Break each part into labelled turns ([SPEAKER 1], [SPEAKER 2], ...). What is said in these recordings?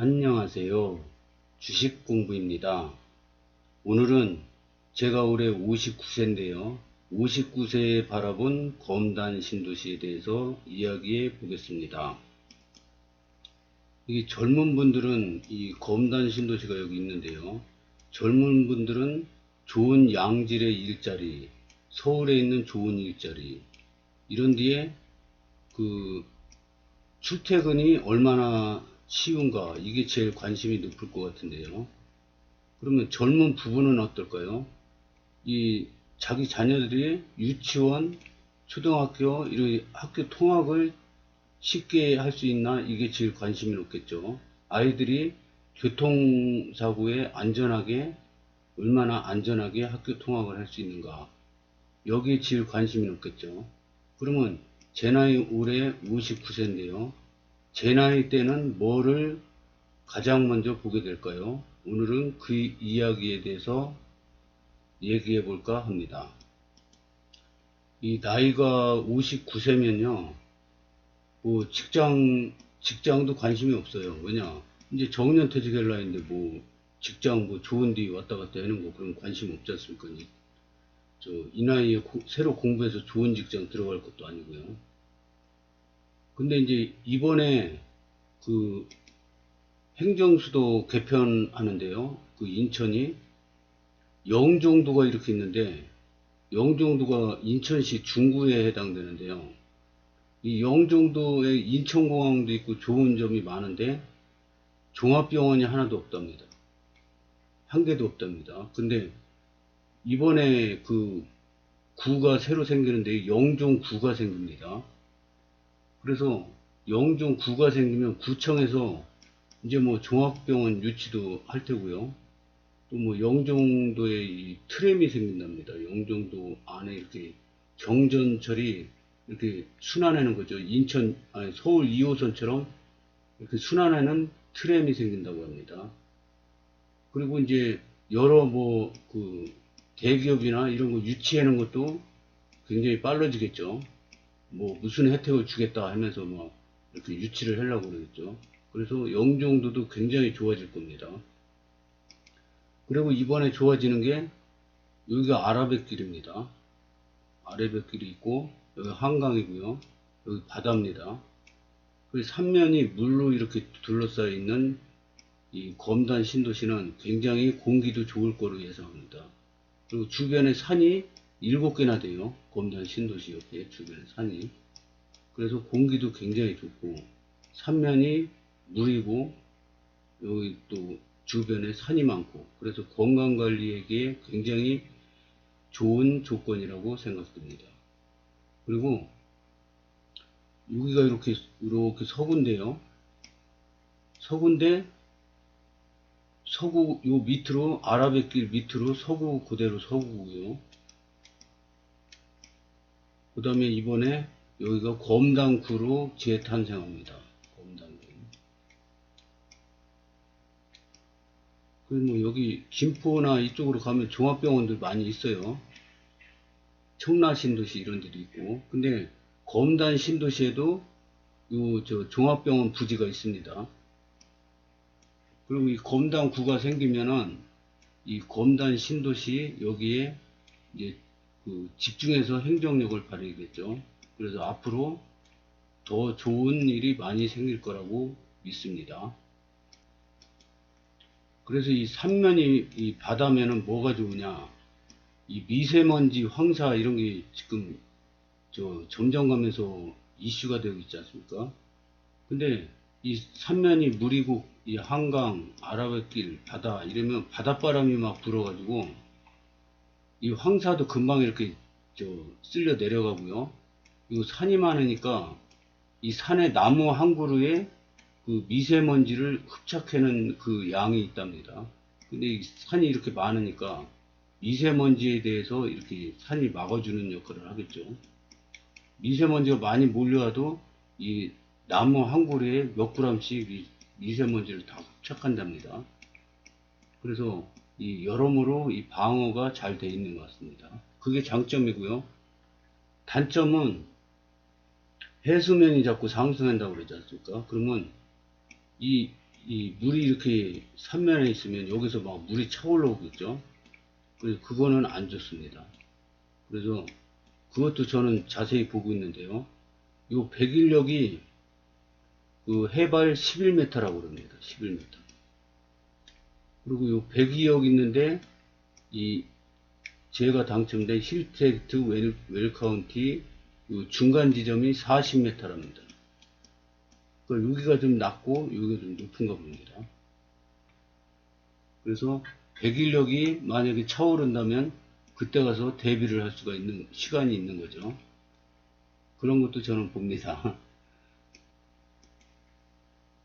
[SPEAKER 1] 안녕하세요. 주식공부입니다. 오늘은 제가 올해 59세인데요. 59세에 바라본 검단 신도시에 대해서 이야기해 보겠습니다. 이게 젊은 분들은 이 검단 신도시가 여기 있는데요. 젊은 분들은 좋은 양질의 일자리, 서울에 있는 좋은 일자리, 이런 뒤에 그 출퇴근이 얼마나 쉬운가, 이게 제일 관심이 높을 것 같은데요. 그러면 젊은 부부는 어떨까요? 이 자기 자녀들이 유치원, 초등학교 이런 학교 통학을 쉽게 할 수 있나, 이게 제일 관심이 높겠죠. 아이들이 교통사고에 안전하게, 얼마나 안전하게 학교 통학을 할 수 있는가, 여기에 제일 관심이 높겠죠. 그러면 제 나이 올해 59세인데요. 제 나이 때는 뭐를 가장 먼저 보게 될까요? 오늘은 그 이야기에 대해서 얘기해 볼까 합니다. 이 나이가 59세면요, 뭐 직장도 관심이 없어요. 왜냐? 이제 정년퇴직 할 나이인데 뭐 직장 뭐 좋은 데 왔다 갔다 하는 거 그런 관심 없지 않습니까? 이 나이에 새로 공부해서 좋은 직장 들어갈 것도 아니고요. 근데 이제 이번에 그 행정수도 개편하는데요. 그 인천이 영종도가 이렇게 있는데, 영종도가 인천시 중구에 해당되는데요. 이 영종도에 인천공항도 있고 좋은 점이 많은데 종합병원이 하나도 없답니다. 한 개도 없답니다. 근데 이번에 그 구가 새로 생기는데 영종구가 생깁니다. 그래서 영종구가 생기면 구청에서 이제 뭐 종합병원 유치도 할 테고요. 또 뭐 영종도에 이 트램이 생긴답니다. 영종도 안에 이렇게 경전철이 이렇게 순환하는 거죠. 아니 서울 2호선처럼 이렇게 순환하는 트램이 생긴다고 합니다. 그리고 이제 여러 뭐 그 대기업이나 이런 거 유치하는 것도 굉장히 빨라지겠죠. 뭐 무슨 혜택을 주겠다 하면서 막 이렇게 유치를 하려고 그러겠죠. 그래서 영종도도 굉장히 좋아질 겁니다. 그리고 이번에 좋아지는 게 여기가 아라뱃길입니다. 아라뱃길이 있고 여기 한강이고요. 여기 바다입니다. 그 삼면이 물로 이렇게 둘러싸여 있는 이 검단 신도시는 굉장히 공기도 좋을 거로 예상합니다. 그리고 주변에 산이 7개나 돼요. 검단 신도시 옆에 주변에 산이. 그래서 공기도 굉장히 좋고 삼면이 물이고 여기 또 주변에 산이 많고, 그래서 건강관리에게 굉장히 좋은 조건이라고 생각됩니다. 그리고 여기가 이렇게 서구인데요. 서구인데 서구 요 밑으로 아라뱃길 밑으로 서구, 그대로 서구고요. 그 다음에 이번에 여기가 검단구로 재탄생합니다. 검단구. 그리고 뭐 여기 김포나 이쪽으로 가면 종합병원들 많이 있어요. 청라신도시 이런 데도 있고. 근데 검단 신도시에도 종합병원 부지가 있습니다. 그리고 이 검단구가 생기면은 이 검단 신도시 여기에 이제 그 집중해서 행정력을 발휘하겠죠. 그래서 앞으로 더 좋은 일이 많이 생길 거라고 믿습니다. 그래서 이 삼면이 이 바다면은 뭐가 좋으냐? 이 미세먼지, 황사 이런 게 지금 점점 가면서 이슈가 되고 있지 않습니까? 근데 이 삼면이 물이고 이 한강, 아라뱃길, 바다 이러면 바닷바람이 막 불어가지고 이 황사도 금방 이렇게 쓸려 내려가고요. 그리고 산이 많으니까 이 산의 나무 한 그루에 그 미세먼지를 흡착하는 그 양이 있답니다. 근데 이 산이 이렇게 많으니까 미세먼지에 대해서 이렇게 산이 막아주는 역할을 하겠죠. 미세먼지가 많이 몰려와도 이 나무 한 그루에 몇 그램씩 미세먼지를 다 흡착한답니다. 그래서 이 여러모로 이 방어가 잘 돼 있는 것 같습니다. 그게 장점이고요. 단점은 해수면이 자꾸 상승한다고 그러지 않습니까? 그러면 이 이 물이 이렇게 삼면에 있으면 여기서 막 물이 차올라오겠죠. 그래서 그거는 안 좋습니다. 그래서 그것도 저는 자세히 보고 있는데요. 요 백일역이 그 해발 11m라고 그럽니다. 11m. 그리고 요 백이역 있는데 이 제가 당첨된 힐스테이트 웰카운티 중간 지점이 40m랍니다. 그러니까 여기가 좀 낮고 여기가 좀 높은가 봅니다. 그래서 백일역이 만약에 차오른다면 그때 가서 대비를 할 수가 있는 시간이 있는 거죠. 그런 것도 저는 봅니다.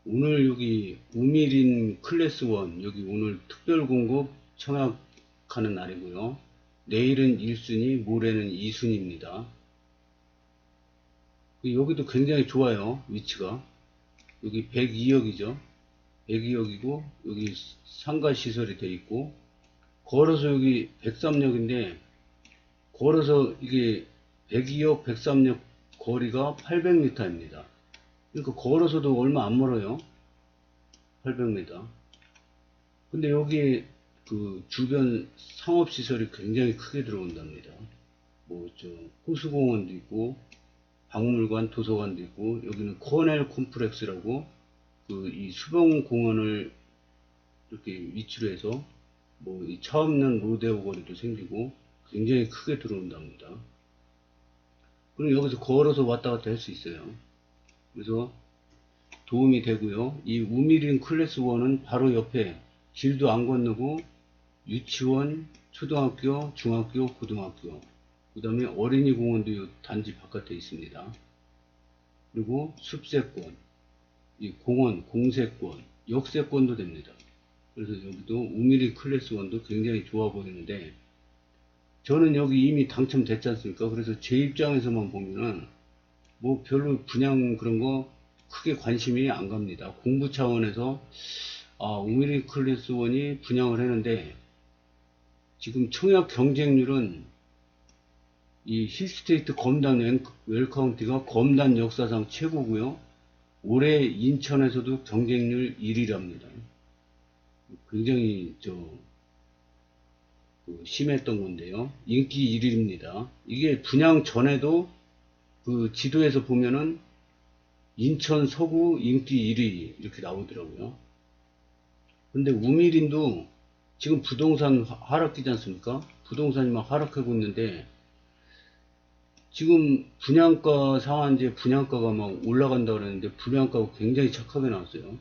[SPEAKER 1] 오늘 여기 우미린 클래스 1 여기 오늘 특별 공급 청약하는 날이고요. 내일은 1순위, 모레는 2순위입니다. 여기도 굉장히 좋아요. 위치가. 여기 102역이죠. 102역이고 여기 상가 시설이 되어 있고 걸어서 여기 103역인데 걸어서 이게 102역, 103역 거리가 800m입니다. 그러니까 걸어서도 얼마 안 멀어요. 800m. 근데 여기 그 주변 상업시설이 굉장히 크게 들어온답니다. 뭐 저 호수공원도 있고 박물관, 도서관도 있고 여기는 코넬 콤플렉스라고 그 이 수변공원을 이렇게 위치로 해서 뭐 이 차 없는 로데오 거리도 생기고 굉장히 크게 들어온답니다. 그럼 여기서 걸어서 왔다 갔다 할 수 있어요. 그래서 도움이 되고요. 이 우미린 클래스 1은 바로 옆에 길도 안 건너고 유치원, 초등학교, 중학교, 고등학교, 그 다음에 어린이 공원도 단지 바깥에 있습니다. 그리고 숲세권, 이 공원, 공세권, 역세권도 됩니다. 그래서 여기도 우미린 클래스 1도 굉장히 좋아 보이는데 저는 여기 이미 당첨됐지 않습니까? 그래서 제 입장에서만 보면은 뭐 별로 분양 그런 거 크게 관심이 안 갑니다. 공부 차원에서 우미린 클래스 1이 분양을 했는데 지금 청약 경쟁률은 이 힐스테이트 검단 웰카운티가 검단 역사상 최고고요. 올해 인천에서도 경쟁률 1위랍니다. 굉장히 심했던 건데요. 인기 1위입니다. 이게 분양 전에도 그 지도에서 보면은 인천 서구 인기 1위 이렇게 나오더라고요. 근데 우미린도 지금 부동산 하락기지 않습니까? 부동산이 막 하락하고 있는데 지금 분양가 상한제 분양가가 막 올라간다 그랬는데 분양가가 굉장히 착하게 나왔어요.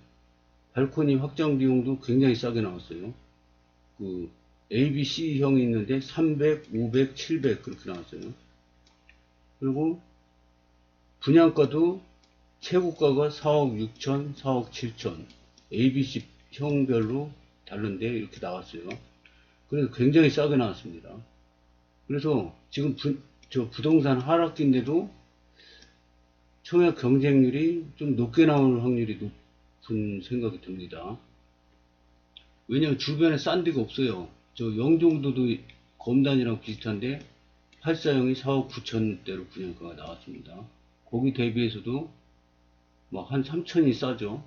[SPEAKER 1] 발코니 확장 비용도 굉장히 싸게 나왔어요. 그 ABC형이 있는데 300, 500, 700 그렇게 나왔어요. 그리고 분양가도 최고가가 4억 6천, 4억 7천 ABC형별로 다른데 이렇게 나왔어요. 그래서 굉장히 싸게 나왔습니다. 그래서 지금 부동산 하락기인데도 청약 경쟁률이 좀 높게 나올 확률이 높은 생각이 듭니다. 왜냐면 주변에 싼 데가 없어요. 저 영종도도 검단이랑 비슷한데 8사형이 4억 9천대로 분양가가 나왔습니다. 거기 대비해서도 막 한 3천이 싸죠.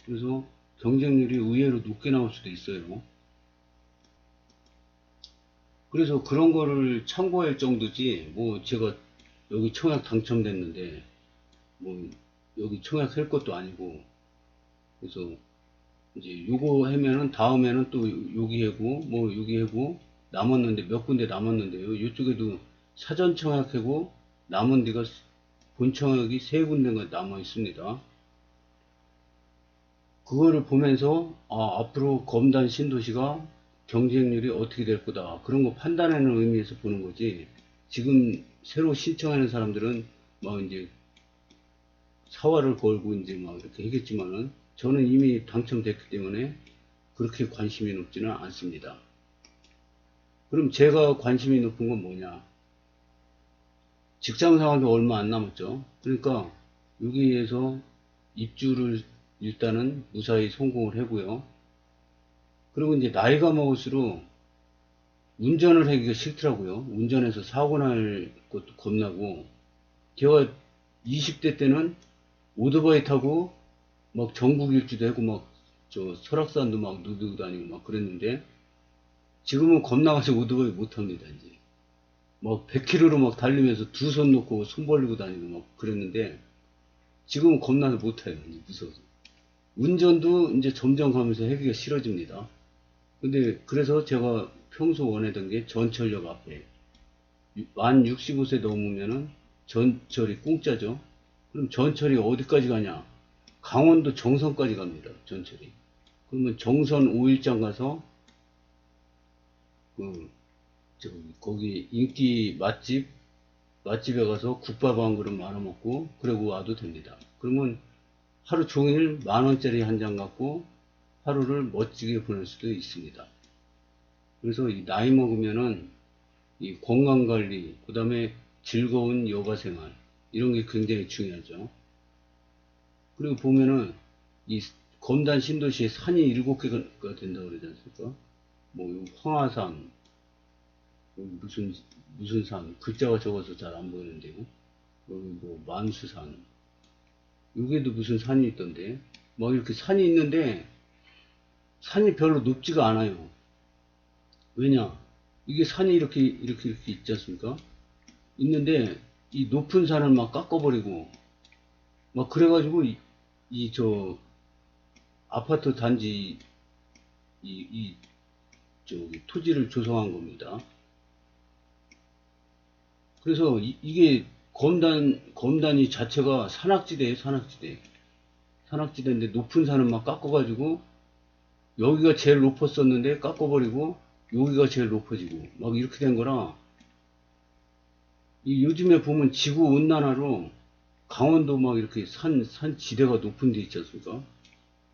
[SPEAKER 1] 그래서 경쟁률이 의외로 높게 나올 수도 있어요. 그래서 그런 거를 참고할 정도지 뭐 제가 여기 청약 당첨됐는데 뭐 여기 청약할 것도 아니고 그래서 이제 요거 하면은 다음에는 또 여기 하고 뭐 여기 하고 남았는데 몇 군데 남았는데요. 이쪽에도 사전 청약하고 남은 데가 본 청약이 3군데가 남아 있습니다. 그거를 보면서 앞으로 검단 신도시가 경쟁률이 어떻게 될 거다 그런 거 판단하는 의미에서 보는 거지. 지금 새로 신청하는 사람들은 막 이제 사활을 걸고 이제 막 이렇게 하겠지만은 저는 이미 당첨됐기 때문에 그렇게 관심이 높지는 않습니다. 그럼 제가 관심이 높은 건 뭐냐? 직장 생활도 얼마 안 남았죠. 그러니까 여기에서 입주를 일단은 무사히 성공을 하고요. 그리고 이제 나이가 먹을수록 운전을 하기가 싫더라고요. 운전해서 사고 날 것도 겁나고 제가 20대 때는 오토바이 타고 막 전국 일주도 하고 막 저 설악산도 막 누비고 다니고 막 그랬는데 지금은 겁나가지고 오토바이 못합니다. 이제 막 100km로 막 달리면서 두 손 놓고 손 벌리고 다니고 막 그랬는데 지금은 겁나서 못해요. 이제 무서워서. 운전도 이제 점점 가면서 하기가 싫어집니다. 근데 그래서 제가 평소 원하던 게 전철역 앞에 만 65세 넘으면은 전철이 공짜죠. 그럼 전철이 어디까지 가냐? 강원도 정선까지 갑니다. 전철이. 그러면 정선 5일장 가서 그 저기 거기 인기 맛집에 가서 국밥 한 그릇 말아 먹고 그러고 와도 됩니다. 그러면 하루 종일 10,000원짜리 한 잔 갖고 하루를 멋지게 보낼 수도 있습니다. 그래서 이 나이 먹으면은 이 건강 관리, 그 다음에 즐거운 여가 생활 이런 게 굉장히 중요하죠. 그리고 보면은 이 검단 신도시에 산이 7개가 된다고 그러지 않습니까? 뭐 황하산, 무슨 산, 글자가 적어서 잘 안 보이는데요. 여기 뭐 만수산, 여기에도 무슨 산이 있던데, 막 이렇게 산이 있는데 산이 별로 높지가 않아요. 왜냐? 이게 산이 이렇게 있지 않습니까? 있는데 이 높은 산을 막 깎아버리고 막 그래가지고 저 아파트 단지 저기 토지를 조성한 겁니다. 그래서 이게 검단이 자체가 산악지대예요, 산악지대. 산악지대인데 높은 산을 막 깎아가지고 여기가 제일 높았었는데 깎아버리고 여기가 제일 높아지고 막 이렇게 된 거라 요즘에 보면 지구 온난화로 강원도 막 이렇게 산 지대가 높은 데 있지 않습니까?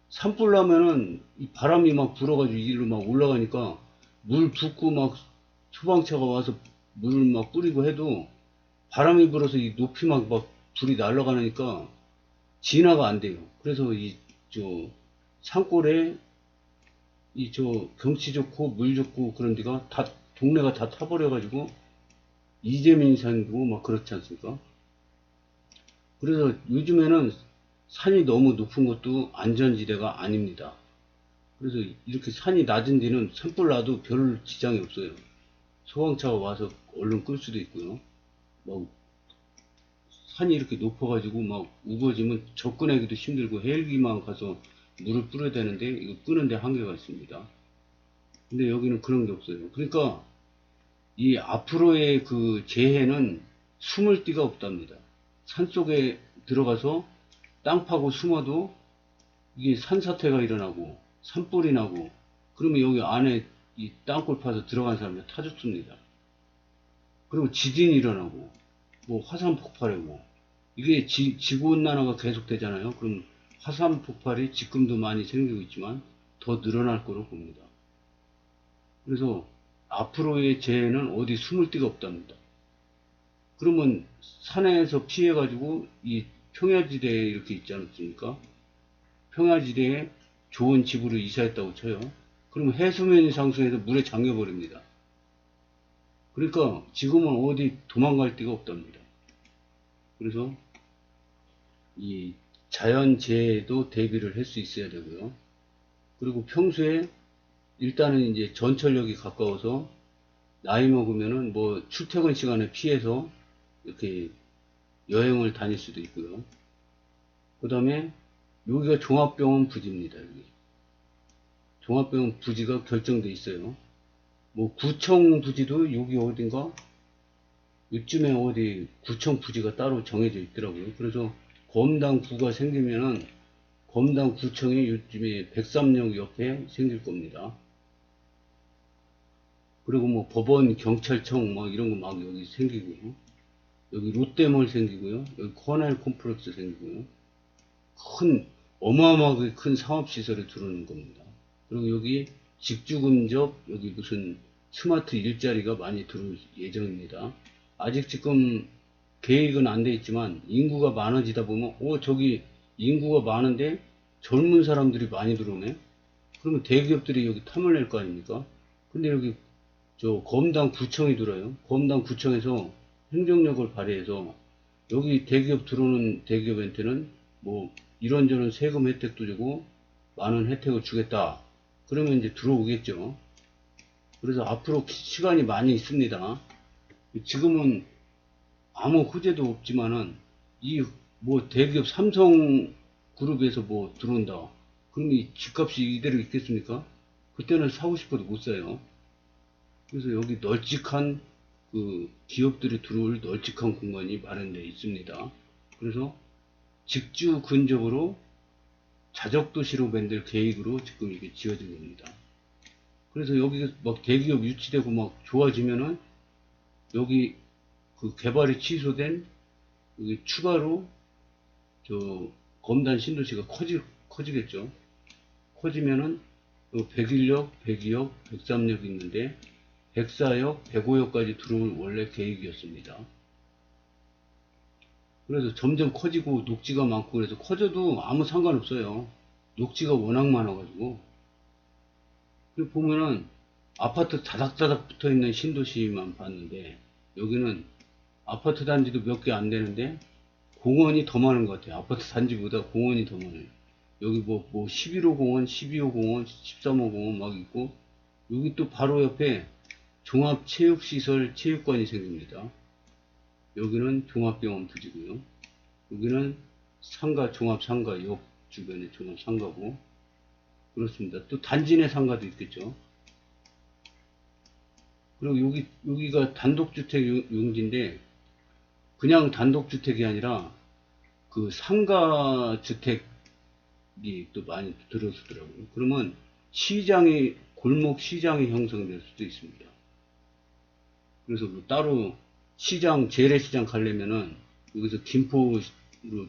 [SPEAKER 1] 산불 나면은 이 바람이 막 불어가지고 이리로 막 올라가니까 물 붓고 막 소방차가 와서 물을 막 뿌리고 해도 바람이 불어서 이 높이 막 불이 날아가니까 진화가 안 돼요. 그래서 저 산골에 저 경치 좋고 물 좋고 그런 데가 다 동네가 다 타버려가지고 이재민 산이고 막 그렇지 않습니까? 그래서 요즘에는 산이 너무 높은 것도 안전지대가 아닙니다. 그래서 이렇게 산이 낮은 데는 산불 나도 별 지장이 없어요. 소방차가 와서 얼른 끌 수도 있고요. 막 산이 이렇게 높아가지고 막 우거지면 접근하기도 힘들고 헬기만 가서 물을 뿌려야 되는데 이거 끄는데 한계가 있습니다. 근데 여기는 그런 게 없어요. 그러니까 이 앞으로의 그 재해는 숨을 데가 없답니다. 산속에 들어가서 땅 파고 숨어도 이게 산사태가 일어나고 산불이 나고 그러면 여기 안에 이 땅굴 파서 들어간 사람이 다 죽습니다. 그리고 지진이 일어나고 뭐 화산 폭발이고 이게 지구온난화가 계속 되잖아요. 그럼 화산 폭발이 지금도 많이 생기고 있지만 더 늘어날 거로 봅니다. 그래서 앞으로의 재해는 어디 숨을 데가 없답니다. 그러면 산에서 피해가지고 이 평야지대에 이렇게 있지 않습니까? 평야지대에 좋은 집으로 이사했다고 쳐요. 그러면 해수면이 상승해서 물에 잠겨버립니다. 그러니까 지금은 어디 도망갈 데가 없답니다. 그래서 이 자연재해에도 대비를 할 수 있어야 되고요. 그리고 평소에 일단은 이제 전철역이 가까워서 나이 먹으면은 뭐 출퇴근 시간에 피해서 이렇게 여행을 다닐 수도 있고요. 그 다음에 여기가 종합병원 부지입니다. 여기. 종합병원 부지가 결정돼 있어요. 뭐 구청 부지도 여기 어딘가 요즘에 어디 구청 부지가 따로 정해져 있더라고요. 그래서 검단구가 생기면은 검단구청이 요즘에 백삼역 옆에 생길 겁니다. 그리고 뭐 법원, 경찰청 막 이런 거 막 여기 생기고요. 여기 롯데몰 생기고요. 여기 코넬 콤플렉스 생기고요. 어마어마하게 큰 상업시설이 들어오는 겁니다. 그리고 여기 직주근접, 여기 무슨 스마트 일자리가 많이 들어올 예정입니다. 아직 지금 계획은 안 돼 있지만 인구가 많아지다 보면 저기 인구가 많은데 젊은 사람들이 많이 들어오네. 그러면 대기업들이 여기 탐을 낼 거 아닙니까? 근데 여기 저 검단구청이 들어요. 검단구청에서 행정력을 발휘해서 여기 대기업 들어오는 대기업한테는 뭐 이런저런 세금 혜택도 주고 많은 혜택을 주겠다. 그러면 이제 들어오겠죠. 그래서 앞으로 시간이 많이 있습니다. 지금은 아무 호재도 없지만은 이 뭐 대기업 삼성그룹에서 뭐 들어온다. 그럼 이 집값이 이대로 있겠습니까? 그때는 사고 싶어도 못 사요. 그래서 여기 널찍한 그 기업들이 들어올 널찍한 공간이 마련되어 있습니다. 그래서 직주 근접으로 자적도시로 만들 계획으로 지금 이게 지어진 겁니다. 그래서 여기 막 대기업 유치되고 막 좋아지면은 여기 그 개발이 취소된 여기 추가로 저 검단 신도시가 커지겠죠. 커지면은 101역, 102역, 103역 있는데 104역, 105역까지 들어올 원래 계획이었습니다. 그래서 점점 커지고 녹지가 많고 그래서 커져도 아무 상관없어요. 녹지가 워낙 많아가지고. 그리고 보면은 아파트 다닥다닥 붙어 있는 신도시만 봤는데 여기는 아파트 단지도 몇 개 안 되는데 공원이 더 많은 것 같아요. 아파트 단지보다 공원이 더 많아요. 여기 뭐 11호 공원, 12호 공원, 13호 공원 막 있고 여기 또 바로 옆에 종합체육시설 체육관이 생깁니다. 여기는 종합병원 부지고요. 여기는 상가, 종합상가, 역 주변에 종합상가고 그렇습니다. 또 단지 내 상가도 있겠죠. 그리고 여기가 단독주택 용지인데 그냥 단독주택이 아니라 그 상가주택이 또 많이 들어서더라고요. 그러면 골목 시장이 형성될 수도 있습니다. 그래서 뭐 따로 재래시장 가려면은 여기서 김포로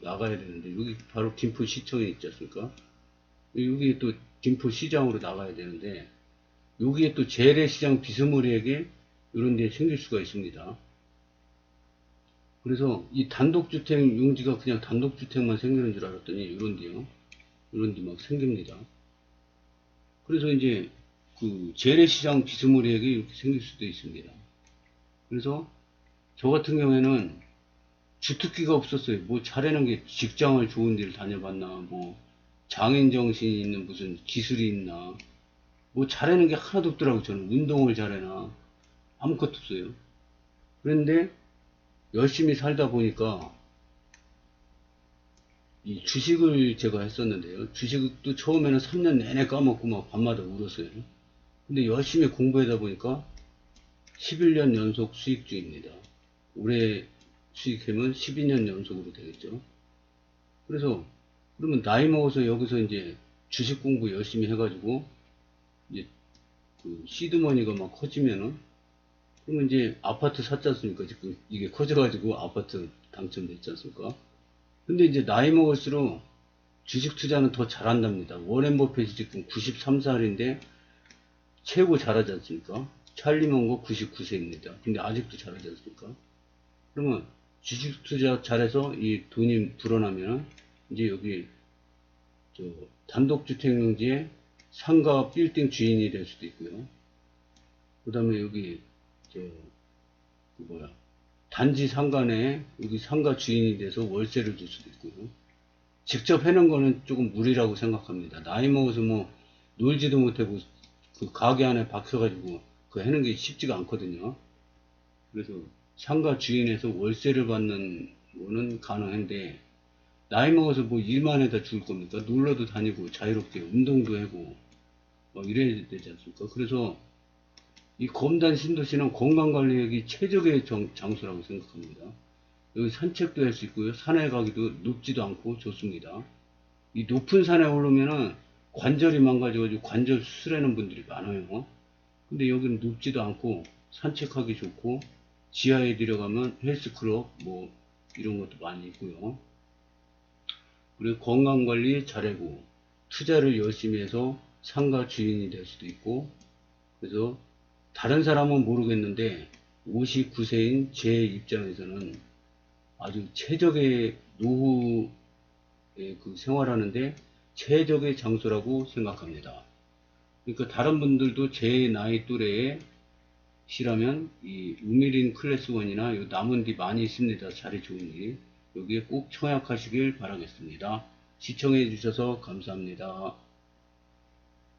[SPEAKER 1] 나가야 되는데 여기 바로 김포시청에 있지 않습니까? 여기 또 김포시장으로 나가야 되는데 여기에 또 재래시장 비스무리하게 이런 데 생길 수가 있습니다. 그래서 이 단독주택 용지가 그냥 단독주택만 생기는 줄 알았더니 이런 데 막 생깁니다. 그래서 이제 그 재래시장 비스무리하게 이렇게 생길 수도 있습니다. 그래서 저 같은 경우에는 주특기가 없었어요. 뭐 잘하는 게 직장을 좋은 데를 다녀봤나, 뭐 장인 정신이 있는 무슨 기술이 있나, 뭐 잘하는 게 하나도 없더라고요. 저는 운동을 잘해나 아무것도 없어요. 그런데 열심히 살다 보니까 이 주식을 제가 했었는데요. 주식도 처음에는 3년 내내 까먹고 막 밤마다 울었어요. 근데 열심히 공부하다 보니까 11년 연속 수익주입니다. 올해 수익하면 12년 연속으로 되겠죠. 그래서 그러면 나이 먹어서 여기서 이제 주식 공부 열심히 해가지고 이제 그 시드머니가 막 커지면은 그러면 이제 아파트 샀지 않습니까? 지금 이게 커져가지고 아파트 당첨됐지 않습니까? 근데 이제 나이 먹을수록 주식 투자는 더 잘한답니다. 워렌 버핏이 지금 93살인데 최고 잘하지 않습니까? 찰리 먼거 99세입니다. 근데 아직도 잘하지 않습니까? 그러면 주식 투자 잘해서 이 돈이 불어나면 이제 여기 저 단독주택용지에 상가 빌딩 주인이 될 수도 있고요. 그 다음에 여기 단지 상가 내에 여기 상가 주인이 돼서 월세를 줄 수도 있고요. 직접 해놓은 거는 조금 무리라고 생각합니다. 나이 먹어서 뭐 놀지도 못하고 그 가게 안에 박혀가지고 그 해는 게 쉽지가 않거든요. 그래서 상가 주인에서 월세를 받는 거는 가능한데 나이 먹어서 뭐 일만 해다 죽을 겁니까? 놀러도 다니고 자유롭게 운동도 하고 막 이래야 되지 않습니까? 그래서 이 검단 신도시는 건강관리하기 최적의 장소라고 생각합니다. 여기 산책도 할 수 있고요. 산에 가기도 높지도 않고 좋습니다. 이 높은 산에 오르면은 관절이 망가져가지고 관절 수술하는 분들이 많아요. 근데 여기는 높지도 않고 산책하기 좋고 지하에 들어가면 헬스클럽 뭐 이런 것도 많이 있고요. 그리고 건강관리 잘하고 투자를 열심히 해서 상가 주인이 될 수도 있고 그래서 다른 사람은 모르겠는데 59세인 제 입장에서는 아주 최적의 노후의 그 생활하는데 최적의 장소라고 생각합니다. 그러니까 다른 분들도 제 나이 또래에 시라면 이 우미린 클래스 1이나 남은 데 많이 있습니다. 자리 좋은 데 여기에 꼭 청약하시길 바라겠습니다. 시청해 주셔서 감사합니다.